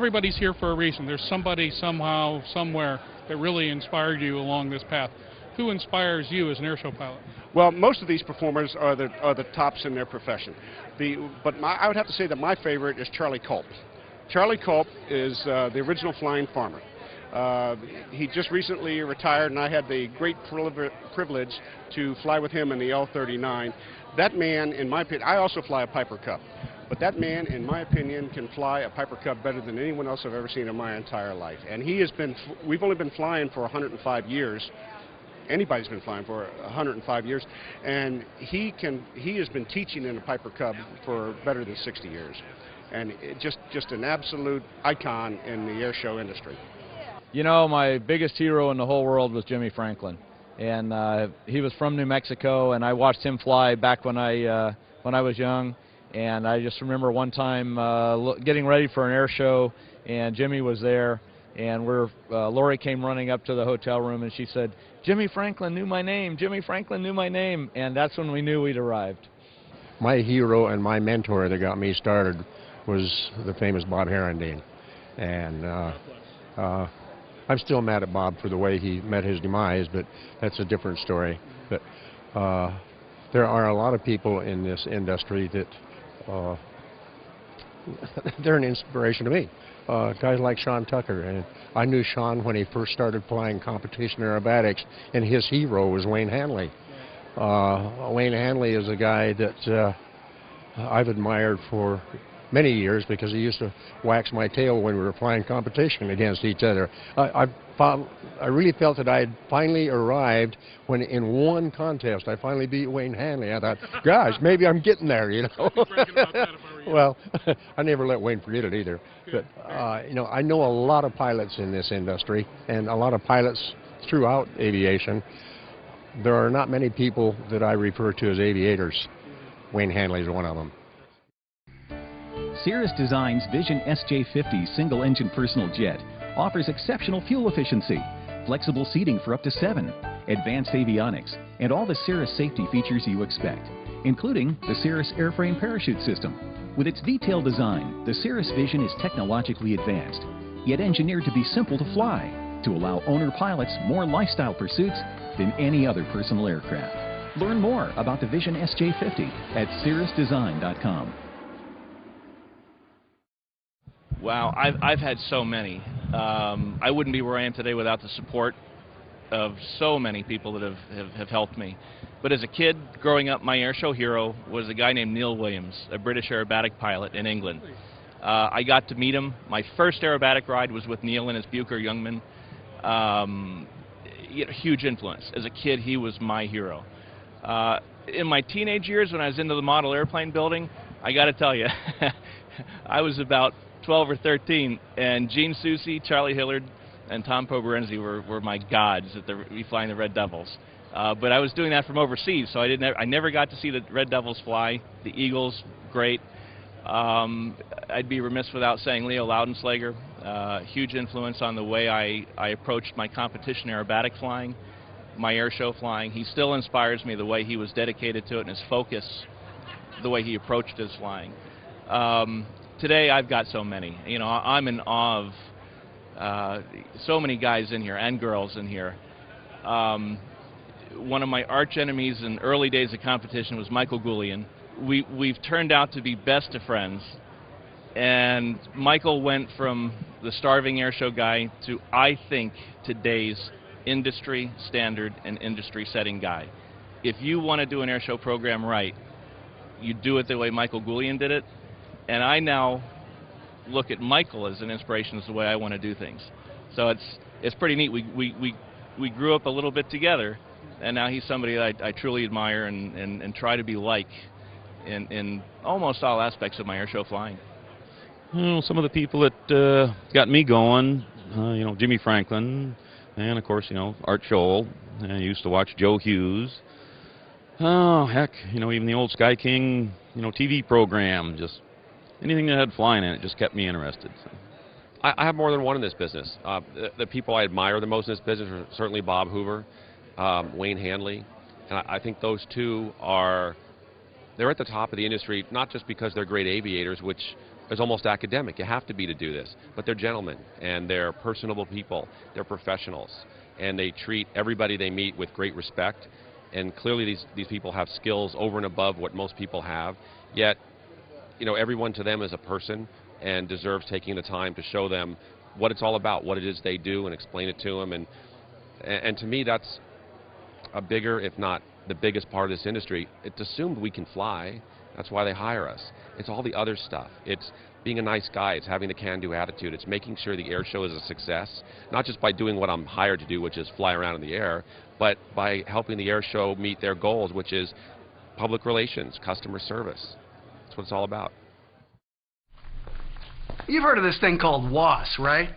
everybody's here for a reason. There's somebody, somehow, somewhere that really inspired you along this path. Who inspires you as an airshow pilot? Well, most of these performers are the tops in their profession. I would have to say that my favorite is Charlie Culp. Charlie Culp is the original flying farmer. He just recently retired, and I had the great privilege to fly with him in the L-39. That man, in my opinion, I also fly a Piper Cub, but that man, in my opinion, can fly a Piper Cub better than anyone else I've ever seen in my entire life. And we've only been flying for 105 years. Anybody's been flying for 105 years, and he has been teaching in a Piper Cub for better than 60 years, and just an absolute icon in the airshow industry. You know, my biggest hero in the whole world was Jimmy Franklin, and he was from New Mexico, and I watched him fly back when I was young, and I just remember one time getting ready for an air show, and Jimmy was there. And Lori came running up to the hotel room, and she said, "Jimmy Franklin knew my name. Jimmy Franklin knew my name." And that's when we knew we'd arrived. My hero and my mentor that got me started was the famous Bob Herendeen. And I'm still mad at Bob for the way he met his demise, but that's a different story. But there are a lot of people in this industry that they're an inspiration to me. Guys like Sean Tucker, and I knew Sean when he first started flying competition aerobatics, and his hero was Wayne Hanley. Wayne Hanley is a guy that I've admired for many years because he used to wax my tail when we were flying competition against each other. I really felt that I had finally arrived when in one contest I finally beat Wayne Hanley. I thought, gosh, maybe I'm getting there, you know. Well, I never let Wayne forget it either. But, you know, I know a lot of pilots in this industry and a lot of pilots throughout aviation. There are not many people that I refer to as aviators. Wayne Hanley is one of them. Cirrus Design's Vision SJ50 single-engine personal jet offers exceptional fuel efficiency, flexible seating for up to 7, advanced avionics, and all the Cirrus safety features you expect, including the Cirrus airframe parachute system. With its detailed design, the Cirrus Vision is technologically advanced, yet engineered to be simple to fly, to allow owner pilots more lifestyle pursuits than any other personal aircraft. Learn more about the Vision SJ50 at cirrusdesign.com. Wow, I've had so many. I wouldn't be where I am today without the support of so many people that have helped me. But as a kid, growing up, my airshow hero was a guy named Neil Williams, a British aerobatic pilot in England. I got to meet him. My first aerobatic ride was with Neil and his Bucher Youngman. Huge influence. As a kid, he was my hero. In my teenage years, when I was into the model airplane building, I got to tell you, I was about 12 or 13, and Gene Soucy, Charlie Hillard, and Tom Poberenzi were my gods at flying the Red Devils. But I was doing that from overseas, so I never got to see the Red Devils fly. The Eagles, great. I'd be remiss without saying Leo Laudenslager, huge influence on the way I approached my competition aerobatic flying, my airshow flying. He still inspires me, the way he was dedicated to it and his focus, the way he approached his flying. Today I've got so many. You know, I'm in awe of so many guys in here and girls in here. One of my arch enemies in early days of competition was Michael Goulian. We've turned out to be best of friends, and Michael went from the starving airshow guy to, I think, today's industry standard and industry setting guy. If you want to do an airshow program right, you do it the way Michael Goulian did it. And I now look at Michael as an inspiration as the way I want to do things. So it's pretty neat. We grew up a little bit together, and now he's somebody that I truly admire and try to be like in almost all aspects of my airshow flying. Well, some of the people that got me going, you know, Jimmy Franklin, and of course, you know, Art Scholl. I used to watch Joe Hughes. Oh, heck, you know, even the old Sky King, you know, TV program, just anything that had flying in it just kept me interested. So. I have more than one in this business. The people I admire the most in this business are certainly Bob Hoover, Wayne Hanley, and I think those two they're at the top of the industry, not just because they're great aviators, which is almost academic. You have to be to do this. But they're gentlemen, and they're personable people. They're professionals, and they treat everybody they meet with great respect. And clearly these people have skills over and above what most people have, yet, you know, everyone to them is a person and deserves taking the time to show them what it's all about, what it is they do, and explain it to them. And to me, that's a bigger, if not the biggest part of this industry. It's assumed we can fly. That's why they hire us. It's all the other stuff. It's being a nice guy. It's having the can-do attitude. It's making sure the air show is a success, not just by doing what I'm hired to do, which is fly around in the air, but by helping the air show meet their goals, which is public relations, customer service. That's what it's all about. You've heard of this thing called WAAS, right?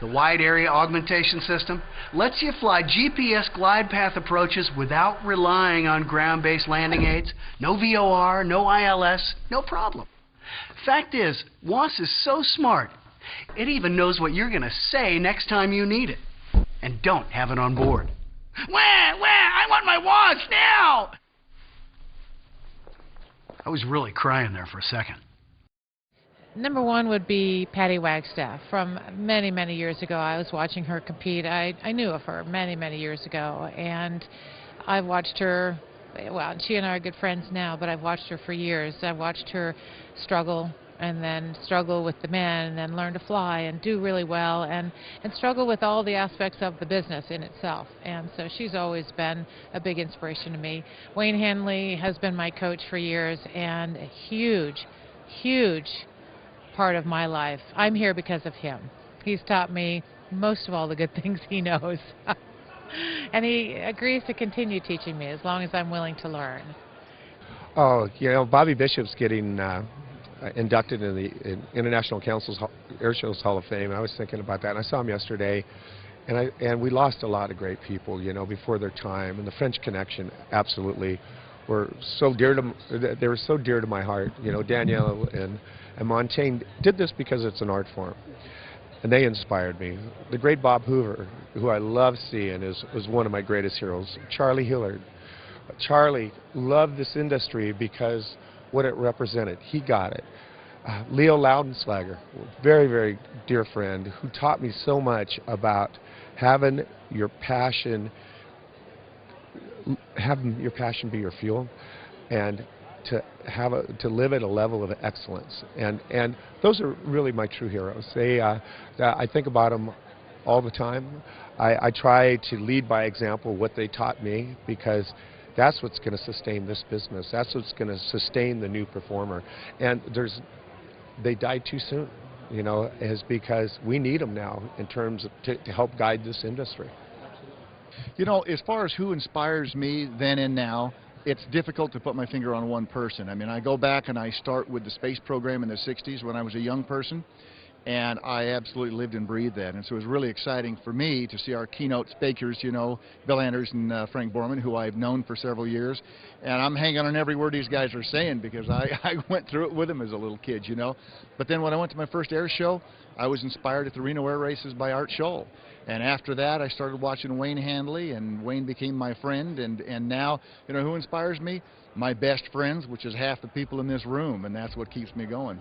The Wide Area Augmentation System lets you fly GPS glide path approaches without relying on ground-based landing aids. No VOR, no ILS, no problem. Fact is, WAAS is so smart, it even knows what you're going to say next time you need it. And don't have it on board. Wah, wah, I want my WAAS now! I was really crying there for a second. Number one would be Patty Wagstaff. From many, many years ago, I was watching her compete. I knew of her many, many years ago, and I've watched her. Well, she and I are good friends now, but I've watched her for years. I've watched her struggle and then struggle with the men and then learn to fly and do really well and struggle with all the aspects of the business in itself. And so she's always been a big inspiration to me. Wayne Hanley has been my coach for years and a huge, huge part of my life. I'm here because of him. He's taught me most of all the good things he knows. And he agrees to continue teaching me as long as I'm willing to learn. Oh, you know, Bobby Bishop's getting inducted in the International Council's Air Shows Hall of Fame. I was thinking about that, and I saw him yesterday, and we lost a lot of great people, you know, before their time. And the French Connection absolutely were so dear to, they were so dear to my heart. You know, Danielle and Montaigne did this because it's an art form, and they inspired me. The great Bob Hoover, who I love seeing, was one of my greatest heroes. Charlie Hillard. Charlie loved this industry because what it represented. He got it. Leo Laudenslager, very, very dear friend, who taught me so much about having your passion be your fuel, and to live at a level of excellence. And those are really my true heroes. I think about them all the time. I try to lead by example what they taught me, because that's what's going to sustain this business. That's what's going to sustain the new performer. And they died too soon, you know, is because we need them now in terms of to help guide this industry. You know, as far as who inspires me then and now, it's difficult to put my finger on one person. I mean, I go back and I start with the space program in the 60s when I was a young person, and I absolutely lived and breathed that. And so it was really exciting for me to see our keynote speakers, you know, Bill Anders and Frank Borman, who I've known for several years. And I'm hanging on every word these guys are saying because I went through it with them as a little kid, you know. But then when I went to my first air show, I was inspired at the Reno Air Races by Art Scholl. And after that, I started watching Wayne Handley, and Wayne became my friend. And now, you know, who inspires me? My best friends, which is half the people in this room, and that's what keeps me going.